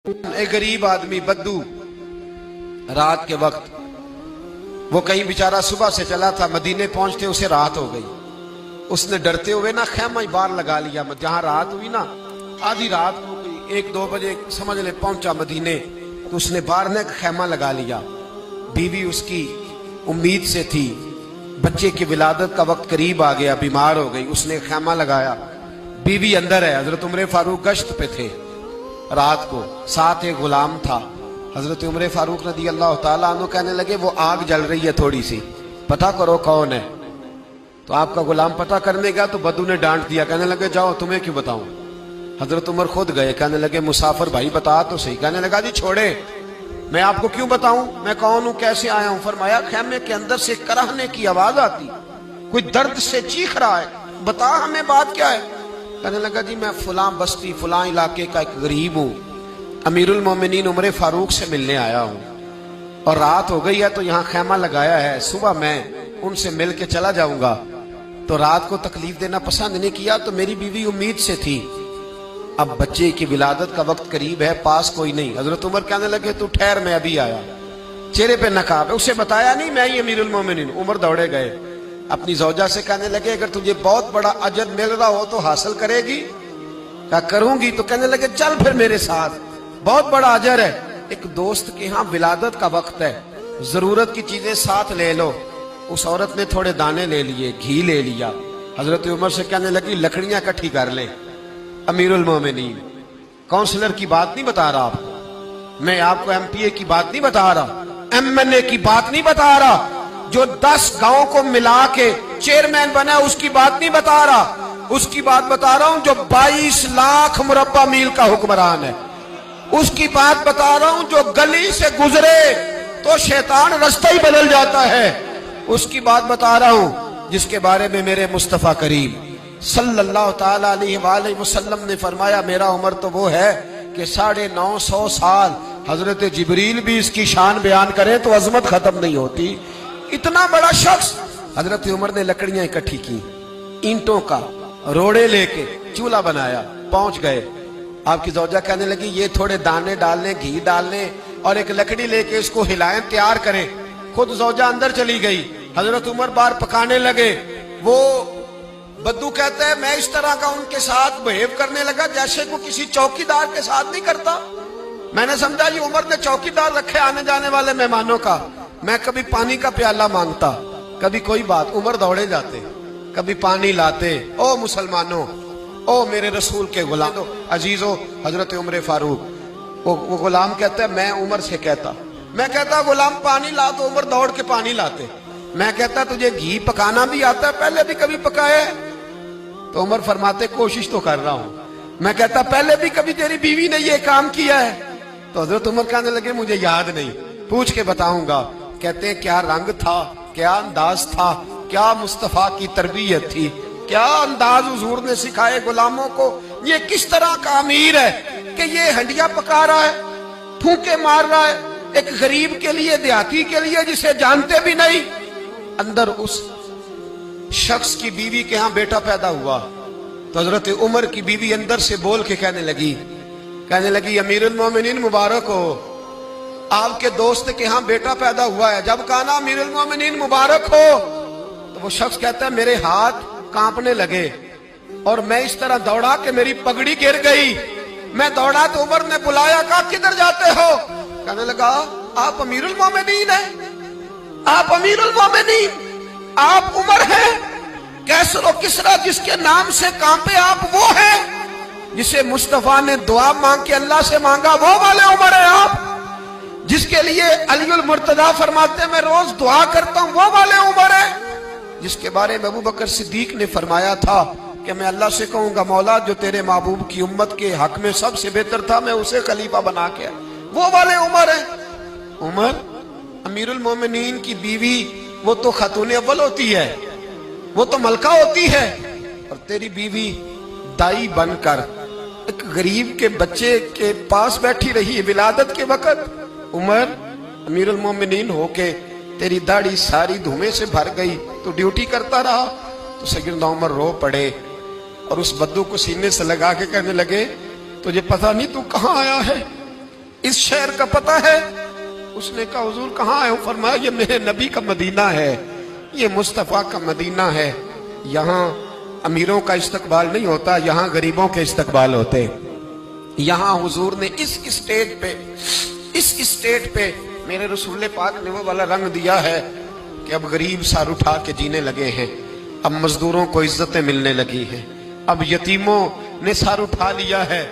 एक गरीब आदमी बद्दू रात के वक्त वो कहीं बेचारा सुबह से चला था, मदीने पहुंचते उसे रात हो गई। उसने डरते हुए ना खैमा ही बाहर लगा लिया। जहां रात हुई ना, आधी रात हो गई, 1-2 बजे समझ ले पहुंचा मदीने, तो उसने बाहर ने खैमा लगा लिया। बीवी उसकी उम्मीद से थी, बच्चे की विलादत का वक्त करीब आ गया, बीमार हो गई, उसने खैमा लगाया। बीवी अंदर है, हजरत उमर फारूक गश्त पे थे रात को, साथ एक गुलाम था। हजरत उमर फारूक रज़ी अल्लाह ताला अन्हु कहने लगे वो आग जल रही है थोड़ी सी, पता करो कौन है। तो आपका गुलाम पता करने गया तो बद्दू ने डांट दिया, कहने लगे जाओ तुम्हें क्यों बताऊं। हजरत उमर खुद गए, कहने लगे मुसाफिर भाई बता तो सही। कहने लगा जी छोड़े, मैं आपको क्यों बताऊं, मैं कौन हूं, कैसे आया हूं। फरमाया खैमे के अंदर से कराहने की आवाज आती, कोई दर्द से चीख रहा है, बता हमें बात क्या है। कहने लगा जी मैं फलां बस्ती फलां इलाके का एक गरीब हूँ, अमीरुल मोमिनीन उमर फारूक से मिलने आया हूँ और रात हो गई है तो यहाँ खैमा लगाया है, सुबह मैं उनसे मिल के चला जाऊंगा। तो रात को तकलीफ देना पसंद नहीं किया, तो मेरी बीवी उम्मीद से थी, अब बच्चे की विलादत का वक्त करीब है, पास कोई नहीं। हजरत उमर कहने लगे तू ठहर, मैं अभी आया। चेहरे पे नकाब है, उसे बताया नहीं मैं ही अमीरुल मोमिनीन। उमर दौड़े गए, अपनी जौजा से कहने लगे अगर तुझे बहुत बड़ा अजर मिल रहा हो तो हासिल करेगी। क्या करूंगी, तो कहने लगे चल फिर मेरे साथ, बहुत बड़ा अजर है। एक दोस्त के यहाँ विलादत का वक्त है, जरूरत की चीजें साथ ले लो। उस औरत ने थोड़े दाने ले लिए, घी ले लिया। हजरत उमर से कहने लगी लकड़ियां इकट्ठी कर ले। अमीरुल मोमिनीन, काउंसलर की बात नहीं बता रहा आपको, मैं आपको एमपीए की बात नहीं बता रहा, एमएनए की बात नहीं बता रहा, जो 10 गांव को मिला के चेयरमैन बना उसकी बात नहीं बता रहा, उसकी बात बता रहा हूं जो 22 लाख मुरब्बा मील का हुक्मरान है। उसकी बात बता रहा हूं जो गली से गुजरे तो शैतान रास्ता ही बदल जाता है। उसकी बात बता रहा हूं जिसके बारे में मेरे मुस्तफा करीम सल्लल्लाहु ताला अलैहि वसल्लम ने फरमाया मेरा उम्र तो वो है कि 950 साल हजरत जिब्रील भी इसकी शान बयान करे तो अजमत खत्म नहीं होती। इतना बड़ा शख्स। हजरत उमर ने लकड़ियां इकट्ठी की, ईंटों का रोड़े लेके चूल्हा बनाया, पहुंच गए। आपकी जौजा कहने लगी ये थोड़े दाने डालने, घी डालने और एक लकड़ी लेके इसको हिलाएं, तैयार करें। खुद जौजा अंदर चली गई, हजरत उमर बाहर पकाने लगे। वो बद्दू कहता है मैं इस तरह का उनके साथ बिहेव करने लगा जैसे को किसी चौकीदार के साथ नहीं करता। मैंने समझा ये उमर ने चौकीदार रखे आने जाने वाले मेहमानों का। मैं कभी पानी का प्याला मांगता, कभी कोई बात, उमर दौड़े जाते, कभी पानी लाते। ओ मुसलमानों, ओ मेरे रसूल के गुलाम अजीजो, हजरत उमर फारूक। वो गुलाम कहता है मैं उमर से कहता, मैं कहता गुलाम पानी ला, तो उमर दौड़ के पानी लाते। मैं कहता तुझे घी पकाना भी आता है, पहले भी कभी पकाया है? तो उमर फरमाते कोशिश तो कर रहा हूं। मैं कहता पहले भी कभी तेरी बीवी ने ये काम किया है? तो हजरत उमर कहने लगे मुझे याद नहीं, पूछ के बताऊंगा। कहते हैं क्या रंग था, क्या अंदाज था, क्या मुस्तफा की तरबियत थी, क्या अंदाज हुजूर ने सिखाए गुलामों को। ये किस तरह का अमीर है कि ये हंडिया पका रहा है, फूंके मार रहा है एक गरीब के लिए, देहाती के लिए जिसे जानते भी नहीं। अंदर उस शख्स की बीवी के यहाँ बेटा पैदा हुआ तो हजरत उमर की बीवी अंदर से बोल के कहने लगी अमीरुल मोमिनीन मुबारक हो, आपके दोस्त के यहाँ बेटा पैदा हुआ है। जब कहा ना अमीरुल मोमिनीन मुबारक हो, तो वो शख्स कहता है मेरे हाथ कांपने लगे और मैं इस तरह दौड़ा कि मेरी पगड़ी गिर गई। मैं दौड़ा तो उमर ने बुलाया, कहा किधर जाते हो? कहने लगा आप अमीरुल मोमिनीन हैं, आप अमीरुल मोमिनीन, आप उमर हैं। कैसर किसरा जिसके नाम से कांपे आप वो हैं, जिसे मुस्तफा ने दुआ मांग के अल्लाह से मांगा वो वाले उमर हैं आप, जिसके लिए अलीउल मुर्तजा फरमाते मैं रोज दुआ करता हूं वो वाले उमर हैं, जिसके बारे में अबू बकर सिद्दीक ने फरमाया था कि मैं अल्लाह से कहूंगा मौला जो तेरे महबूब की उम्मत के हक में सबसे बेहतर था मैं उसे खलीफा बना के, वो वाले उमर हैं। उमर अमीरुल मोमिनीन की बीवी वो तो खातून अव्वल होती है, वो तो मलका होती है, और तेरी बीवी दाई बनकर एक गरीब के बच्चे के पास बैठी रही है विलादत के वक्त। उमर अमीरुल मोमिनीन होके तेरी दाढ़ी सारी धुएं से भर गई, तो ड्यूटी करता रहा। तो सैयदना उमर रो पड़े और उस बद्दू को सीने से लगा के कहने लगे तुझे पता नहीं तू कहां आया है, اس شہر کا پتہ ہے؟ اس نے کہا حضور کہاں ہے؟ فرمایا یہ میرے نبی کا مدینہ ہے، یہ مصطفیٰ کا مدینہ ہے، یہاں امیروں کا استقبال نہیں ہوتا، یہاں غریبوں کے استقبال ہوتے۔ یہاں حضور نے اس اسٹیٹ پہ میرے رسول پاک نے وہ والا رنگ دیا ہے کہ اب غریب سر اٹھا کے جینے لگے ہیں، اب مزدوروں کو عزتیں ملنے لگی ہیں، اب یتیموں نے سر اٹھا لیا ہے،